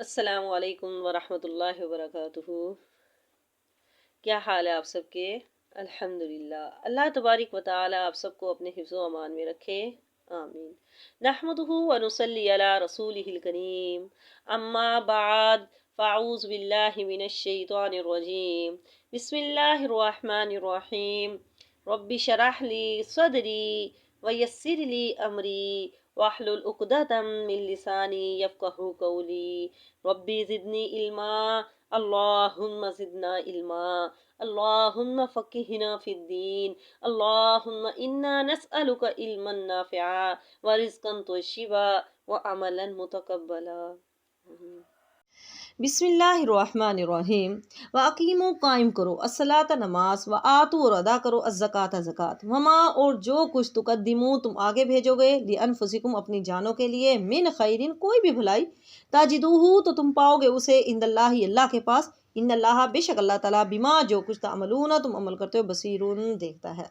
السلام علیکم ورحمۃ اللہ وبرکاتہ۔ کیا حال ہے آپ سب کے؟ الحمدللہ، اللہ تبارک و تعالی آپ سب کو اپنے حفظ و امان میں رکھے، آمین۔ نحمدہ و نصلی علی رسولہ الکریم، اما بعد فاعوذ باللہ من الشیطان الرجیم، بسم اللہ الرحمن الرحیم۔ رب شرح لی صدری ویسر لی امری واحلل عقدۃ من لسانی یفقہوا قولی۔ ربی زدنی علما، اللہم زدنا علما، اللہم فقہنا فی الدین، اللہم انا نسألک علما نافعا ورزقا طیبا وعملا متقبلا۔ بسم اللہ الرحمن الرحیم۔ وَأَقِیمُوا قائم کرو الصلاۃ نماز، وَآتُوا اور ادا کرو الزکوٰۃ زکوٰۃ، وما اور جو کچھ تقدمو تم آگے بھیجو گے، لِأَنفُسِکُم اپنی جانوں کے لیے، من خیرن کوئی بھی بھلائی، تجدوہ تو تم پاؤ گے اسے، عند اللہ اللہ کے پاس، ان اللہ بے شک اللہ تعالیٰ، بما جو کچھ تعملون تم عمل کرتے ہو، بصیرون دیکھتا ہے۔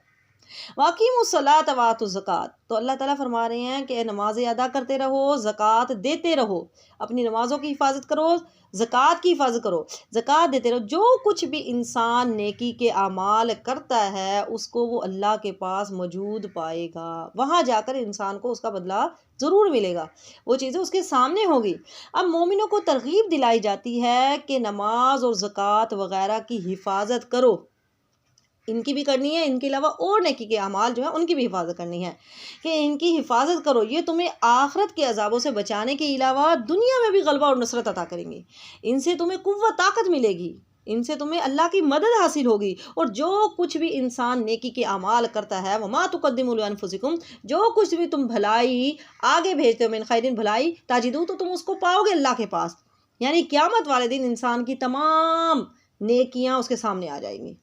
وَأَقِیمُوا الصَّلَاةَ وَآتُوا الزَّکَاةَ، تو اللہ تعالیٰ فرما رہے ہیں کہ نمازیں ادا کرتے رہو، زکوٰۃ دیتے رہو، اپنی نمازوں کی حفاظت کرو، زکوٰۃ کی حفاظت کرو، زکوٰۃ دیتے رہو۔ جو کچھ بھی انسان نیکی کے اعمال کرتا ہے اس کو وہ اللہ کے پاس موجود پائے گا، وہاں جا کر انسان کو اس کا بدلہ ضرور ملے گا، وہ چیزیں اس کے سامنے ہوگی۔ اب مومنوں کو ترغیب دلائی جاتی ہے کہ نماز اور زکوٰۃ وغیرہ کی حفاظت کرو، ان کی بھی کرنی ہے، ان کے علاوہ اور نیکی کے اعمال جو ہیں ان کی بھی حفاظت کرنی ہے، کہ ان کی حفاظت کرو، یہ تمہیں آخرت کے عذابوں سے بچانے کے علاوہ دنیا میں بھی غلبہ اور نصرت عطا کریں گے، ان سے تمہیں قوت طاقت ملے گی، ان سے تمہیں اللہ کی مدد حاصل ہوگی۔ اور جو کچھ بھی انسان نیکی کے اعمال کرتا ہے، وما تقدموا لانفسکم، جو کچھ بھی تم بھلائی آگے بھیجتے ہو، من خیرن بھلائی، تجدو تو تم اس کو پاؤ گے اللہ کے پاس، یعنی قیامت والے دن انسان کی تمام نیکیاں اس کے سامنے آ جائیں گی۔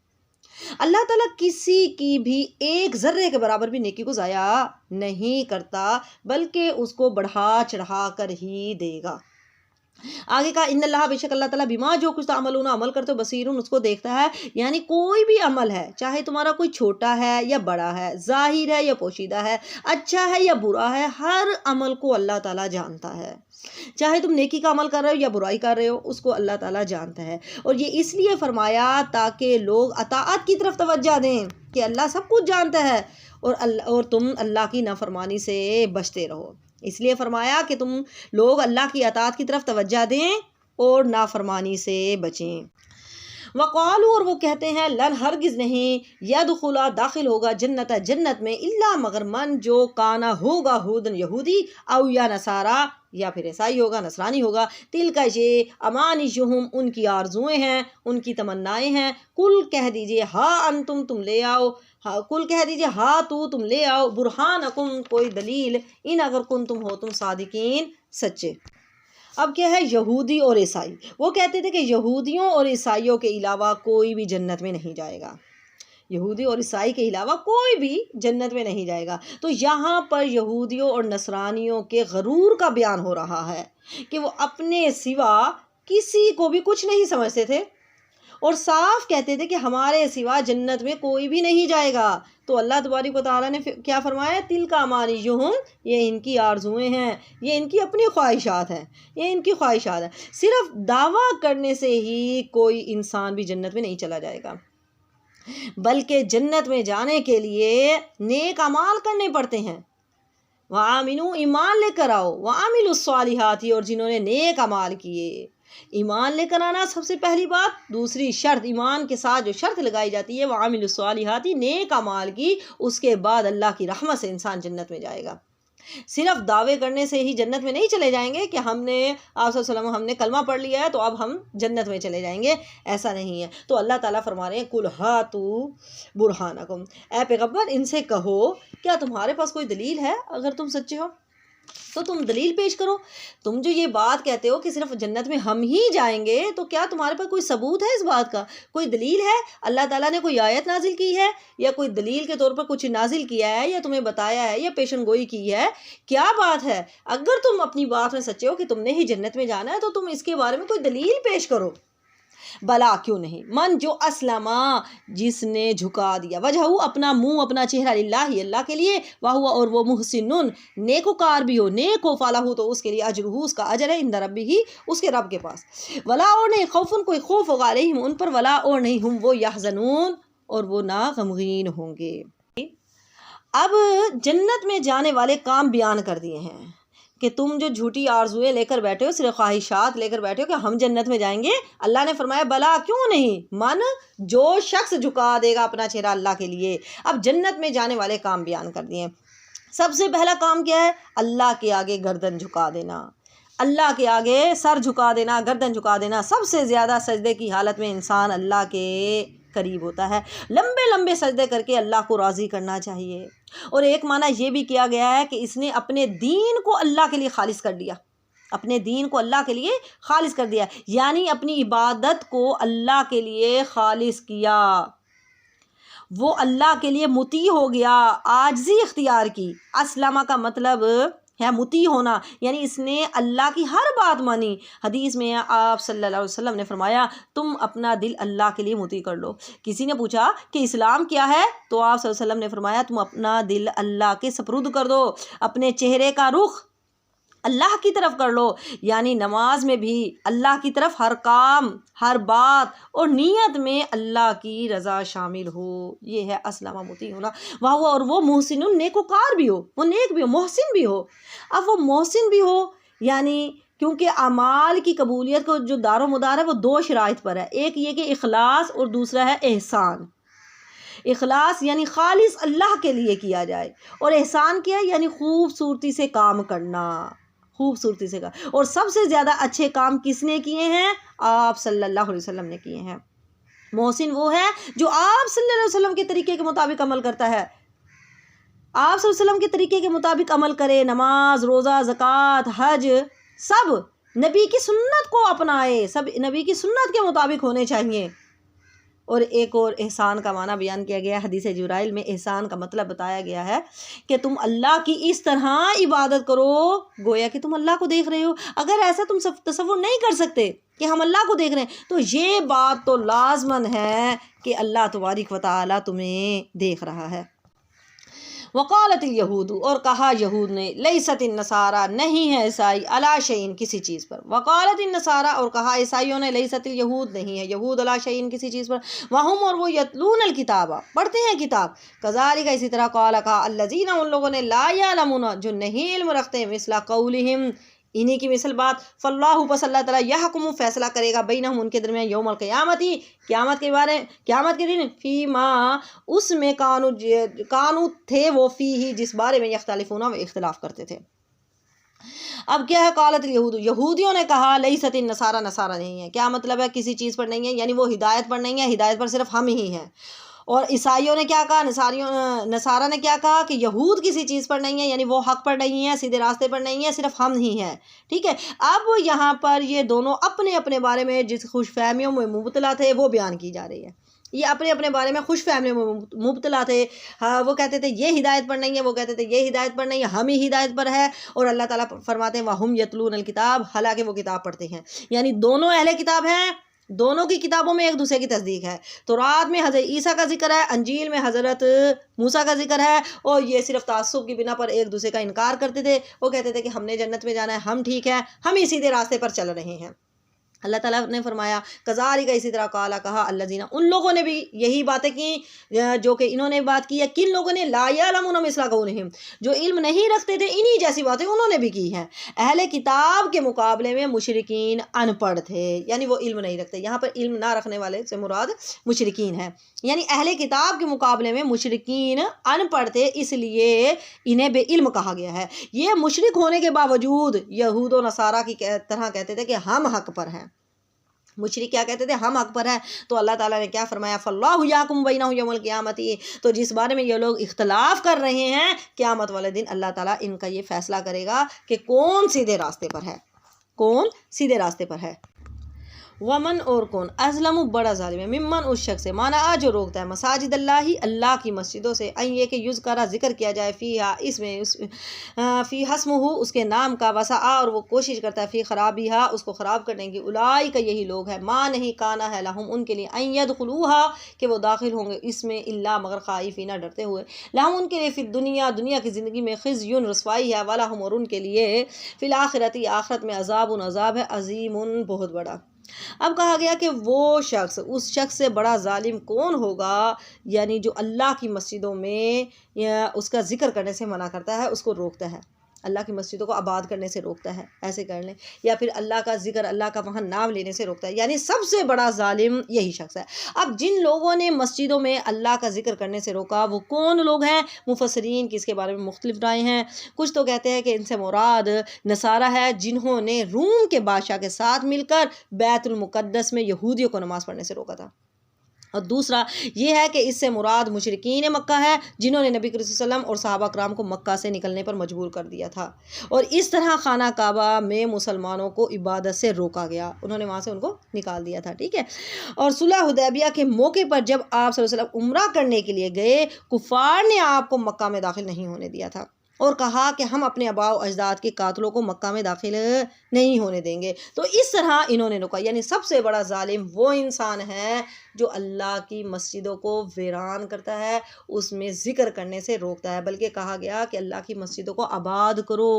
اللہ تعالیٰ کسی کی بھی ایک ذرے کے برابر بھی نیکی کو ضائع نہیں کرتا، بلکہ اس کو بڑھا چڑھا کر ہی دے گا۔ آگے کہا ان اللہ بے شک اللہ تعالیٰ، بما جو کچھ تعملون عمل کرتے ہو، بصیرون اس کو دیکھتا ہے، یعنی کوئی بھی عمل ہے، چاہے تمہارا کوئی چھوٹا ہے یا بڑا ہے، ظاہر ہے یا پوشیدہ ہے، اچھا ہے یا برا ہے، ہر عمل کو اللہ تعالیٰ جانتا ہے، چاہے تم نیکی کا عمل کر رہے ہو یا برائی کر رہے ہو، اس کو اللہ تعالیٰ جانتا ہے۔ اور یہ اس لیے فرمایا تاکہ لوگ اطاعت کی طرف توجہ دیں کہ اللہ سب کچھ جانتا ہے، اور تم اللہ کی نافرمانی سے بچتے رہو، اس لیے فرمایا کہ تم لوگ اللہ کی اطاعت کی طرف توجہ دیں اور نافرمانی سے بچیں۔ وقالو اور وہ کہتے ہیں، لن ہرگز نہیں، یدخلا داخل ہوگا جنت جنت میں، الا مگر من جو کانا ہوگا ہودن یہودی، او یا نصارا یا پھر عیسائی ہوگا، نصرانی ہوگا، تلک یہ امانیہم ان کی آرزویں ہیں، ان کی تمنائیں ہیں، کل کہہ دیجئے ہا انتم تم لے آؤ، کل کہہ دیجئے ہا تو تم لے آؤ، برہانکم کوئی دلیل، ان اگر کنتم ہو تم صادقین سچے۔ اب کیا ہے، یہودی اور عیسائی، وہ کہتے تھے کہ یہودیوں اور عیسائیوں کے علاوہ کوئی بھی جنت میں نہیں جائے گا، یہودی اور عیسائی کے علاوہ کوئی بھی جنت میں نہیں جائے گا۔ تو یہاں پر یہودیوں اور نصرانیوں کے غرور کا بیان ہو رہا ہے کہ وہ اپنے سوا کسی کو بھی کچھ نہیں سمجھتے تھے، اور صاف کہتے تھے کہ ہمارے سوا جنت میں کوئی بھی نہیں جائے گا۔ تو اللہ تبارک و تعالیٰ نے کیا فرمایا، تلک امانیہم، یہ ان کی آرزویں ہیں، یہ ان کی اپنی خواہشات ہیں، یہ ان کی خواہشات ہیں۔ صرف دعویٰ کرنے سے ہی کوئی انسان بھی جنت میں نہیں چلا جائے گا، بلکہ جنت میں جانے کے لیے نیک اعمال کرنے پڑتے ہیں۔ وَآمِنُوا ایمان لے کر آؤ، وَعَمِلُوا الصَّالِحَاتِ اور جنہوں نے نیک اعمال کیے، ایمان لے کر آنا سب سے پہلی بات۔ دوسری شرط، ایمان کے ساتھ جو شرط لگائی جاتی ہے، وَعَمِلُوا الصَّالِحَاتِ نیک اعمال کی، اس کے بعد اللہ کی رحمت سے انسان جنت میں جائے گا۔ صرف دعوے کرنے سے ہی جنت میں نہیں چلے جائیں گے کہ ہم نے آپ صلی اللہ علیہ وسلم ہم نے کلمہ پڑھ لیا ہے تو اب ہم جنت میں چلے جائیں گے، ایسا نہیں ہے۔ تو اللہ تعالیٰ فرما رہے ہیں، کل ہاتو برہانکم، اے پیغمبر ان سے کہو کیا تمہارے پاس کوئی دلیل ہے، اگر تم سچے ہو تو تم دلیل پیش کرو۔ تم جو یہ بات کہتے ہو کہ صرف جنت میں ہم ہی جائیں گے، تو کیا تمہارے پاس کوئی ثبوت ہے اس بات کا، کوئی دلیل ہے، اللہ تعالیٰ نے کوئی آیت نازل کی ہے یا کوئی دلیل کے طور پر کچھ نازل کیا ہے یا تمہیں بتایا ہے یا پیشن گوئی کی ہے، کیا بات ہے؟ اگر تم اپنی بات میں سچے ہو کہ تم نے ہی جنت میں جانا ہے تو تم اس کے بارے میں کوئی دلیل پیش کرو۔ بلا کیوں نہیں، من جو اسلم جس نے جھکا دیا، وجہ اپنا منہ اپنا چہرہ للہ اللہ کے لیے، وہ اور وہ محسن نیکوکار بھی ہو، نیک ہو، فلاح تو اس کے لیے اجرہ اس کا اجر ہے، عند ربہ اس کے رب کے پاس، ولا اور نہیں خوفن کوئی خوف ہوگا علیہم ان پر، ولا اور نہیں ہم وہ یحزنون اور وہ نہ غمگین ہوں گے۔ اب جنت میں جانے والے کام بیان کر دیے ہیں کہ تم جو جھوٹی آرزویں لے کر بیٹھے ہو، صرف خواہشات لے کر بیٹھے ہو کہ ہم جنت میں جائیں گے، اللہ نے فرمایا بلا کیوں نہیں، من جو شخص جھکا دے گا اپنا چہرہ اللہ کے لیے۔ اب جنت میں جانے والے کام بیان کر دیے ہیں۔ سب سے پہلا کام کیا ہے؟ اللہ کے آگے گردن جھکا دینا، اللہ کے آگے سر جھکا دینا، گردن جھکا دینا۔ سب سے زیادہ سجدے کی حالت میں انسان اللہ کے قریب ہوتا ہے، لمبے لمبے سجدے کر کے اللہ کو راضی کرنا چاہیے۔ اور ایک معنی یہ بھی کیا گیا ہے کہ اس نے اپنے دین کو اللہ کے لیے خالص کر دیا، اپنے دین کو اللہ کے لیے خالص کر دیا، یعنی اپنی عبادت کو اللہ کے لیے خالص کیا، وہ اللہ کے لیے مطیع ہو گیا، عاجزی اختیار کی۔ اسلمہ کا مطلب ہے مطیع ہونا، یعنی اس نے اللہ کی ہر بات مانی۔ حدیث میں آپ صلی اللہ علیہ وسلم نے فرمایا تم اپنا دل اللہ کے لیے مطیع کر لو۔ کسی نے پوچھا کہ اسلام کیا ہے، تو آپ صلی اللہ علیہ وسلم نے فرمایا تم اپنا دل اللہ کے سپرد کر دو، اپنے چہرے کا رخ اللہ کی طرف کر لو، یعنی نماز میں بھی اللہ کی طرف ہر کام ہر بات اور نیت میں اللہ کی رضا شامل ہو، یہ ہے اسلمہ مطیع ہونا۔ وہ اور وہ محسن نیکوکار بھی ہو، وہ نیک بھی ہو، محسن بھی ہو۔ اب وہ محسن بھی ہو یعنی کیونکہ اعمال کی قبولیت کو جو دار و مدار ہے وہ دو شرائط پر ہے، ایک یہ کہ اخلاص اور دوسرا ہے احسان۔ اخلاص یعنی خالص اللہ کے لیے کیا جائے، اور احسان کیا یعنی خوبصورتی سے کام کرنا، خوبصورتی سے کام۔ اور سب سے زیادہ اچھے کام کس نے کیے ہیں؟ آپ صلی اللہ علیہ وسلم نے کیے ہیں۔ محسن وہ ہے جو آپ صلی اللہ علیہ وسلم کے طریقے کے مطابق عمل کرتا ہے، آپ صلی اللہ علیہ وسلم کے طریقے کے مطابق عمل کرے، نماز روزہ زکوٰۃ حج سب نبی کی سنت کو اپنائے، سب نبی کی سنت کے مطابق ہونے چاہیے۔ اور ایک اور احسان کا معنی بیان کیا گیا ہے، حدیث جبرائیل میں احسان کا مطلب بتایا گیا ہے کہ تم اللہ کی اس طرح عبادت کرو گویا کہ تم اللہ کو دیکھ رہے ہو۔ اگر ایسا تم تصور نہیں کر سکتے کہ ہم اللہ کو دیکھ رہے ہیں، تو یہ بات تو لازماً ہے کہ اللہ تبارک و تعالیٰ تمہیں دیکھ رہا ہے۔ وقالت الیہود اور کہا یہود نے، لیست النصارى نہیں ہے عیسائی علی شیء کسی چیز پر، وقالت النصارى اور کہا عیسائیوں نے، لیست الیہود نہیں ہے یہود علی شیء کسی چیز پر، وہم اور وہ یتلون الکتاب پڑھتے ہیں کتاب، کذالک اسی طرح قال کہا الذین ان لوگوں نے، لا یعلمون جو نہیں علم رکھتے، مثل قولہم انہی کی مثل بات، فاللہ پس اللہ تعالیٰ یحکم فیصلہ کرے گا بینہم ان کے درمیان، یوم القیامتی قیامت کے بارے قیامت کے دن، فیما اس میں کانو تھے وہ فیہ جس بارے میں یختلفون وہ اختلاف کرتے تھے۔ اب کیا ہے؟ قالت الیہود یہودیوں نے کہا، لیست النصارى نصارہ نہیں ہے، کیا مطلب ہے؟ کسی چیز پر نہیں ہے، یعنی وہ ہدایت پر نہیں ہے، ہدایت پر صرف ہم ہی ہیں۔ اور عیسائیوں نے کیا کہا؟ نصارہ نے کیا کہا کہ یہود کسی چیز پر نہیں ہے، یعنی وہ حق پر نہیں ہے، سیدھے راستے پر نہیں ہے، صرف ہم ہی ہیں۔ ٹھیک ہے، اب یہاں پر یہ دونوں اپنے اپنے بارے میں جس خوش فہمیوں میں مبتلا تھے وہ بیان کی جا رہی ہے۔ یہ اپنے اپنے بارے میں خوش فہمیوں میں مبتلا تھے، وہ کہتے تھے یہ ہدایت پر نہیں ہے، وہ کہتے تھے یہ ہدایت پر نہیں ہے، ہم ہی ہدایت پر ہے۔ اور اللہ تعالیٰ فرماتے ہیں وَهُمْ يَتْلُونَ الْكِتَابَ حالانکہ وہ کتاب پڑھتے ہیں، یعنی دونوں اہل کتاب ہیں، دونوں کی کتابوں میں ایک دوسرے کی تصدیق ہے۔ تورات میں حضرت عیسیٰ کا ذکر ہے، انجیل میں حضرت موسیٰ کا ذکر ہے، اور یہ صرف تعصب کی بنا پر ایک دوسرے کا انکار کرتے تھے۔ وہ کہتے تھے کہ ہم نے جنت میں جانا ہے، ہم ٹھیک ہیں، ہم ہی سیدھے راستے پر چل رہے ہیں۔ اللہ تعالیٰ نے فرمایا کذالک اسی طرح قال کہا الذین ان لوگوں نے بھی یہی باتیں کی جو کہ انہوں نے بات کی ہے، کن لوگوں نے؟ لا یعلمون مثل قولہم جو علم نہیں رکھتے تھے، انہی جیسی باتیں انہوں نے بھی کی ہیں۔ اہل کتاب کے مقابلے میں مشرکین ان پڑھ تھے، یعنی وہ علم نہیں رکھتے، یہاں پر علم نہ رکھنے والے سے مراد مشرکین ہے، یعنی اہل کتاب کے مقابلے میں مشرکین ان پڑھ تھے، اس لیے انہیں بے علم کہا گیا ہے۔ یہ مشرک ہونے کے باوجود یہود و نصارہ کی طرح کہتے تھے کہ ہم حق پر ہیں۔ مشرک کیا کہتے تھے؟ ہم حق پر ہیں۔ تو اللہ تعالیٰ نے کیا فرمایا؟ فاللہ یحکم بینہم یوم القیامۃ، تو جس بارے میں یہ لوگ اختلاف کر رہے ہیں، قیامت والے دن اللہ تعالیٰ ان کا یہ فیصلہ کرے گا کہ کون سیدھے راستے پر ہے، کون سیدھے راستے پر ہے۔ ومن اور کون ازلم بڑا ظالم ہے ممن اس شخص سے مانا جو روکتا ہے مساجد اللہ اللہ کی مسجدوں سے ان یہ کہ یذکر ذکر کیا جائے فیہا اس میں فی حسمہ اس کے نام کا وسعا اور وہ کوشش کرتا ہے فی خرابیہا اس کو خراب کرنے کی اولئک یہی لوگ ہیں ماں نہیں کانا ہے لہم ان کے لیے ان یدخلوہا کہ وہ داخل ہوں گے اس میں الا مگر خائفین ڈرتے ہوئے لہم ان کے لیے فی دنیا کی زندگی میں خزی رسوائی ہے ولہم اور ان کے لیے فی الآخرت آخرت میں عذاب ہے عظیم بہت بڑا۔ اب کہا گیا کہ وہ شخص اس شخص سے بڑا ظالم کون ہوگا، یعنی جو اللہ کی مسجدوں میں اس کا ذکر کرنے سے منع کرتا ہے، اس کو روکتا ہے، اللہ کی مسجدوں کو آباد کرنے سے روکتا ہے، ایسے کر لیں، یا پھر اللہ کا ذکر اللہ کا وہاں نام لینے سے روکتا ہے، یعنی سب سے بڑا ظالم یہی شخص ہے۔ اب جن لوگوں نے مسجدوں میں اللہ کا ذکر کرنے سے روکا وہ کون لوگ ہیں؟ مفسرین کی اس کے بارے میں مختلف رائے ہیں۔ کچھ تو کہتے ہیں کہ ان سے مراد نصارہ ہے جنہوں نے روم کے بادشاہ کے ساتھ مل کر بیت المقدس میں یہودیوں کو نماز پڑھنے سے روکا تھا، اور دوسرا یہ ہے کہ اس سے مراد مشرکین مکہ ہے جنہوں نے نبی کریم صلی اللہ علیہ وسلم اور صحابہ کرام کو مکہ سے نکلنے پر مجبور کر دیا تھا، اور اس طرح خانہ کعبہ میں مسلمانوں کو عبادت سے روکا گیا، انہوں نے وہاں سے ان کو نکال دیا تھا، ٹھیک ہے۔ اور صلح حدیبیہ کے موقع پر جب آپ صلی اللہ علیہ وسلم عمرہ کرنے کے لیے گئے، کفار نے آپ کو مکہ میں داخل نہیں ہونے دیا تھا اور کہا کہ ہم اپنے آباء و اجداد کے قاتلوں کو مکہ میں داخل نہیں ہونے دیں گے، تو اس طرح انہوں نے روکا، یعنی سب سے بڑا ظالم وہ انسان ہے جو اللہ کی مسجدوں کو ویران کرتا ہے، اس میں ذکر کرنے سے روکتا ہے، بلکہ کہا گیا کہ اللہ کی مسجدوں کو آباد کرو،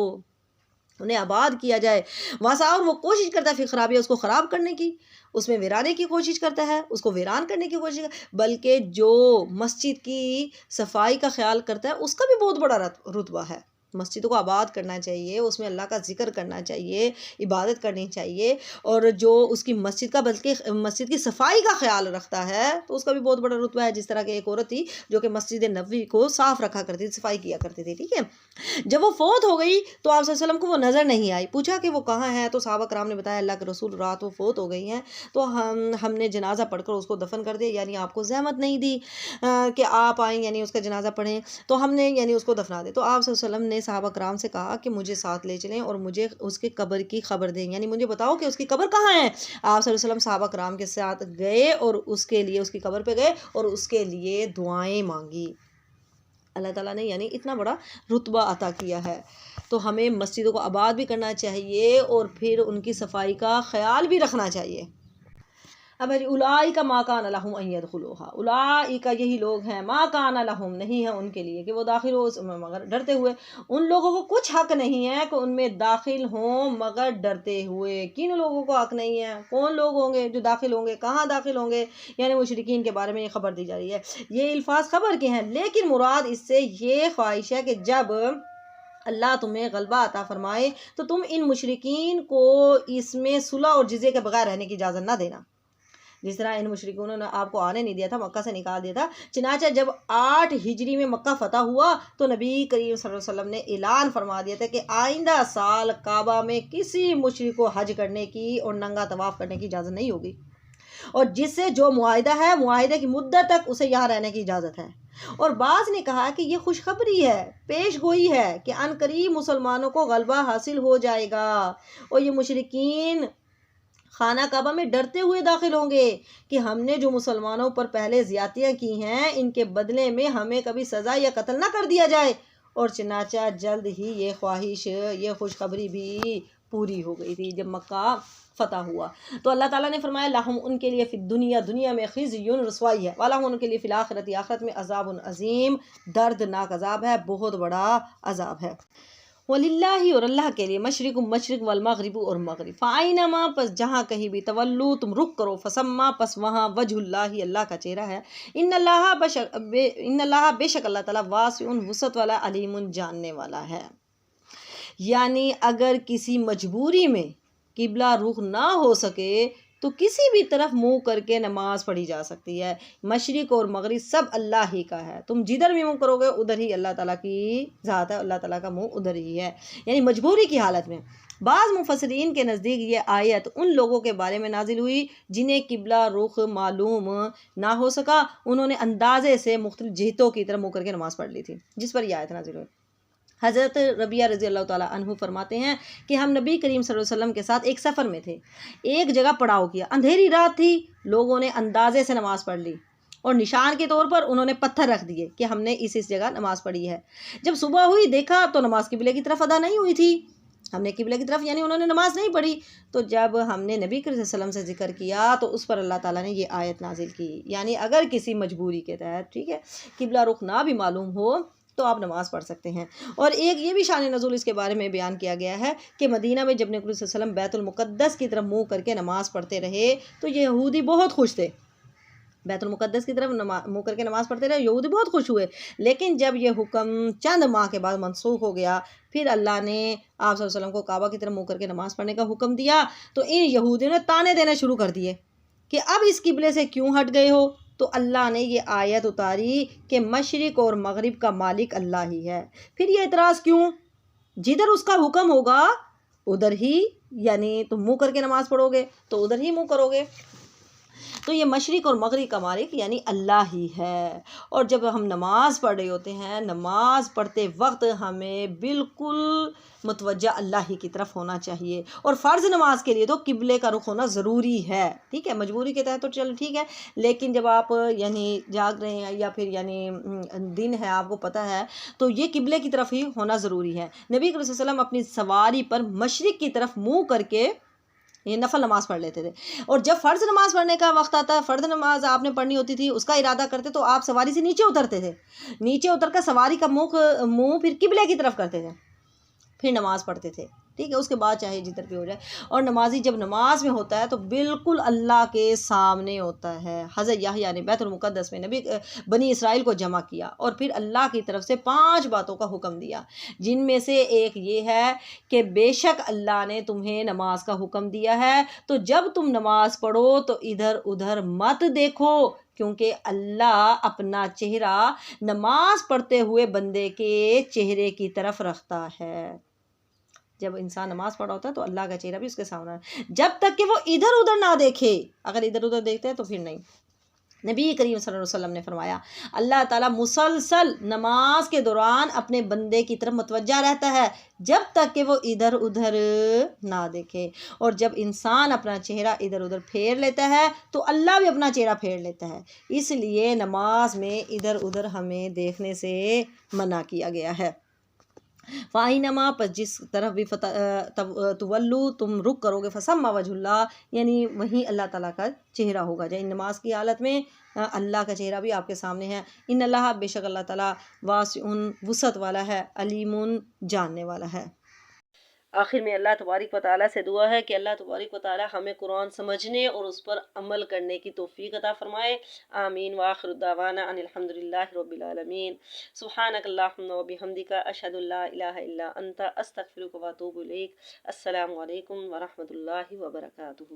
انہیں آباد کیا جائے، واسا اور وہ کوشش کرتا ہے پھر خرابی اس کو خراب کرنے کی، اس میں ویرانے کی کوشش کرتا ہے، اس کو ویران کرنے کی کوشش کرتا ہے، بلکہ جو مسجد کی صفائی کا خیال کرتا ہے اس کا بھی بہت بڑا رتبہ ہے۔ مسجدوں کو آباد کرنا چاہیے، اس میں اللہ کا ذکر کرنا چاہیے، عبادت کرنی چاہیے، اور جو اس کی مسجد کا بلکہ مسجد کی صفائی کا خیال رکھتا ہے تو اس کا بھی بہت بڑا رتبہ ہے، جس طرح کہ ایک عورت تھی جو کہ مسجد نبوی کو صاف رکھا کرتی تھی، صفائی کیا کرتی تھی، ٹھیک ہے۔ جب وہ فوت ہو گئی تو آپ صلی اللہ علیہ وسلم کو وہ نظر نہیں آئی، پوچھا کہ وہ کہاں ہے، تو صحابہ کرام نے بتایا اللہ کے رسول رات وہ فوت ہو گئی ہیں، تو ہم نے جنازہ پڑھ کر اس کو دفن کر دیا، یعنی آپ کو زحمت نہیں دی کہ آپ آئیں یعنی اس کا جنازہ پڑھیں، تو ہم نے یعنی اس کو دفنا دے، تو آپ صلی اللہ علیہ وسلم نے صحابہ کرام سے کہا کہ مجھے ساتھ لے چلیں اور مجھے اس کے قبر کی خبر دیں، یعنی مجھے بتاؤ کہ اس کی قبر کہاں ہے۔ آپ صلی اللہ علیہ وسلم صحابہ کرام کے ساتھ گئے اور اس کے لیے اس کی قبر پہ گئے اور اس کے لیے دعائیں مانگی، اللہ تعالیٰ نے یعنی اتنا بڑا رتبہ عطا کیا ہے، تو ہمیں مسجدوں کو آباد بھی کرنا چاہیے اور پھر ان کی صفائی کا خیال بھی رکھنا چاہیے۔ اب اولئک ما کان لہم ان یدخلوها، اولئک یہی لوگ ہیں ما کان لہم نہیں ہے ان کے لیے کہ وہ داخل ہو اس میں مگر ڈرتے ہوئے، ان لوگوں کو کچھ حق نہیں ہے کہ ان میں داخل ہوں مگر ڈرتے ہوئے، کن لوگوں کو حق نہیں ہے، کون لوگ ہوں گے جو داخل ہوں گے، کہاں داخل ہوں گے، یعنی مشرکین کے بارے میں یہ خبر دی جا رہی ہے، یہ الفاظ خبر کے ہیں، لیکن مراد اس سے یہ خواہش ہے کہ جب اللہ تمہیں غلبہ عطا فرمائے تو تم ان مشرکین کو اس میں صلح اور جزیے کے بغیر رہنے کی اجازت نہ دینا، جس طرح ان مشرکوں نے آپ کو آنے نہیں دیا تھا، مکہ سے نکال دیا تھا، چنانچہ جب 8 ہجری میں مکہ فتح ہوا تو نبی کریم صلی اللہ علیہ وسلم نے اعلان فرما دیا تھا کہ آئندہ سال کعبہ میں کسی مشرک کو حج کرنے کی اور ننگا طواف کرنے کی اجازت نہیں ہوگی، اور جس سے جو معاہدہ ہے معاہدے کی مدت تک اسے یہاں رہنے کی اجازت ہے، اور بعض نے کہا کہ یہ خوشخبری ہے، پیش گوئی ہے کہ ان قریب مسلمانوں کو غلبہ حاصل ہو جائے گا اور یہ مشرکین خانہ کعبہ میں ڈرتے ہوئے داخل ہوں گے کہ ہم نے جو مسلمانوں پر پہلے زیادتیاں کی ہیں ان کے بدلے میں ہمیں کبھی سزا یا قتل نہ کر دیا جائے، اور چنانچہ جلد ہی یہ خواہش، یہ خوشخبری بھی پوری ہو گئی تھی جب مکہ فتح ہوا، تو اللہ تعالیٰ نے فرمایا لہم ان کے لیے فی دنیا میں خزی رسوائی ہے، ولہم ان کے لیے فی الآخرت آخرت میں عذاب عظیم دردناک عذاب ہے، بہت بڑا عذاب ہے۔ وَلِلَّهِ اور اللہ کے لیے مشرق والمغرب اور مغرب، فَأَيْنَمَا پس جہاں کہیں بھی تولو تم رخ کرو، فَسَمَّا پس وہاں وجہ اللہ اللہ کا چہرہ ہے، ان اللہ بے شک اللہ تعالیٰ واسع وسعت والا علیم جاننے والا ہے، یعنی اگر کسی مجبوری میں قبلہ رخ نہ ہو سکے تو کسی بھی طرف منہ کر کے نماز پڑھی جا سکتی ہے، مشرق اور مغرب سب اللہ ہی کا ہے، تم جدھر بھی منہ کرو گے ادھر ہی اللہ تعالیٰ کی ذات ہے، اللہ تعالیٰ کا منہ ادھر ہی ہے، یعنی مجبوری کی حالت میں۔ بعض مفسرین کے نزدیک یہ آیت ان لوگوں کے بارے میں نازل ہوئی جنہیں قبلہ رخ معلوم نہ ہو سکا، انہوں نے اندازے سے مختلف جہتوں کی طرف منہ کر کے نماز پڑھ لی تھی، جس پر یہ آیت نازل ہوئی۔ حضرت ربیہ رضی اللہ تعالیٰ عنہ فرماتے ہیں کہ ہم نبی کریم صلی اللہ علیہ وسلم کے ساتھ ایک سفر میں تھے، ایک جگہ پڑاؤ کیا، اندھیری رات تھی، لوگوں نے اندازے سے نماز پڑھ لی اور نشان کے طور پر انہوں نے پتھر رکھ دیے کہ ہم نے اس جگہ نماز پڑھی ہے۔ جب صبح ہوئی دیکھا تو نماز قبلے کی طرف ادا نہیں ہوئی تھی، ہم نے قبلے کی طرف یعنی انہوں نے نماز نہیں پڑھی۔ تو جب ہم نے نبی کریم صلی اللہ علیہ وسلم سے ذکر کیا تو اس پر اللہ تعالیٰ نے یہ آیت نازل کی، یعنی اگر کسی مجبوری کے تحت ٹھیک ہے قبلہ رخ نہ بھی معلوم ہو تو آپ نماز پڑھ سکتے ہیں۔ اور ایک یہ بھی شان نزول اس کے بارے میں بیان کیا گیا ہے کہ مدینہ میں جب نبی صلی اللہ علیہ وسلم بیت المقدس کی طرف منہ کر کے نماز پڑھتے رہے تو یہ یہودی بہت خوش تھے، بیت المقدس کی طرف منہ کر کے نماز پڑھتے رہے، یہودی بہت خوش ہوئے۔ لیکن جب یہ حکم چند ماہ کے بعد منسوخ ہو گیا، پھر اللہ نے آپ صلی اللہ علیہ وسلم کو کعبہ کی طرف منہ کر کے نماز پڑھنے کا حکم دیا تو ان یہودیوں نے تانے دینے شروع کر دیے کہ اب اس قبلے سے کیوں ہٹ گئے ہو؟ تو اللہ نے یہ آیت اتاری کہ مشرق اور مغرب کا مالک اللہ ہی ہے، پھر یہ اعتراض کیوں؟ جدھر اس کا حکم ہوگا ادھر ہی یعنی تم منہ کر کے نماز پڑھو گے تو ادھر ہی منہ کرو گے۔ تو یہ مشرق اور مغرب کا مالک یعنی اللہ ہی ہے۔ اور جب ہم نماز پڑھ رہے ہوتے ہیں، نماز پڑھتے وقت ہمیں بالکل متوجہ اللہ ہی کی طرف ہونا چاہیے، اور فرض نماز کے لیے تو قبلے کا رخ ہونا ضروری ہے، ٹھیک ہے، مجبوری کے تحت تو چلو ٹھیک ہے، لیکن جب آپ یعنی جاگ رہے ہیں یا پھر یعنی دن ہے آپ کو پتہ ہے تو یہ قبلے کی طرف ہی ہونا ضروری ہے۔ نبی صلی اللہ علیہ وسلم اپنی سواری پر مشرق کی طرف منہ کر کے یہ نفل نماز پڑھ لیتے تھے، اور جب فرض نماز پڑھنے کا وقت آتا، فرض نماز آپ نے پڑھنی ہوتی تھی، اس کا ارادہ کرتے تو آپ سواری سے نیچے اترتے تھے، نیچے اتر کر سواری کا منہ پھر قبلے کی طرف کرتے تھے، پھر نماز پڑھتے تھے، ٹھیک ہے، اس کے بعد چاہے جدھر بھی ہو جائے۔ اور نمازی جب نماز میں ہوتا ہے تو بالکل اللہ کے سامنے ہوتا ہے۔ حضرت یحییٰ نے بیت المقدس میں بنی اسرائیل کو جمع کیا اور پھر اللہ کی طرف سے 5 باتوں کا حکم دیا، جن میں سے ایک یہ ہے کہ بے شک اللہ نے تمہیں نماز کا حکم دیا ہے، تو جب تم نماز پڑھو تو ادھر ادھر مت دیکھو، کیونکہ اللہ اپنا چہرہ نماز پڑھتے ہوئے بندے کے چہرے کی طرف رکھتا ہے۔ جب انسان نماز پڑھا ہوتا ہے تو اللہ کا چہرہ بھی اس کے سامنے ہے، جب تک کہ وہ ادھر ادھر نہ دیکھے، اگر ادھر ادھر دیکھتے ہیں تو پھر نہیں۔ نبی کریم صلی اللہ علیہ وسلم نے فرمایا اللہ تعالیٰ مسلسل نماز کے دوران اپنے بندے کی طرف متوجہ رہتا ہے جب تک کہ وہ ادھر ادھر نہ دیکھے، اور جب انسان اپنا چہرہ ادھر ادھر پھیر لیتا ہے تو اللہ بھی اپنا چہرہ پھیر لیتا ہے، اس لیے نماز میں ادھر ادھر ہمیں دیکھنے سے منع کیا گیا ہے۔ فَأَيْنَمَا پس جس طرف بھی تولو تم رخ کرو گے، فَثَمَّ وَجْهُ اللَّهِ یعنی وہیں اللہ تعالیٰ کا چہرہ ہوگا، جائے نماز کی حالت میں اللہ کا چہرہ بھی آپ کے سامنے ہے۔ ان اللہ بے شک اللہ تعالیٰ واسع وسعت والا ہے، علیم جاننے والا ہے۔ آخر میں اللہ تبارک و تعالیٰ سے دعا ہے کہ اللہ تبارک و تعالیٰ ہمیں قرآن سمجھنے اور اس پر عمل کرنے کی توفیق عطا فرمائے، آمین۔ وآخر دعوانا ان الحمد للہ رب العالمین۔ سبحانک اللہم و بحمدک، اشہد ان لا الہ الا انت، استغفرک و اتوب الیک۔ السلام علیکم ورحمۃ اللہ وبرکاتہ۔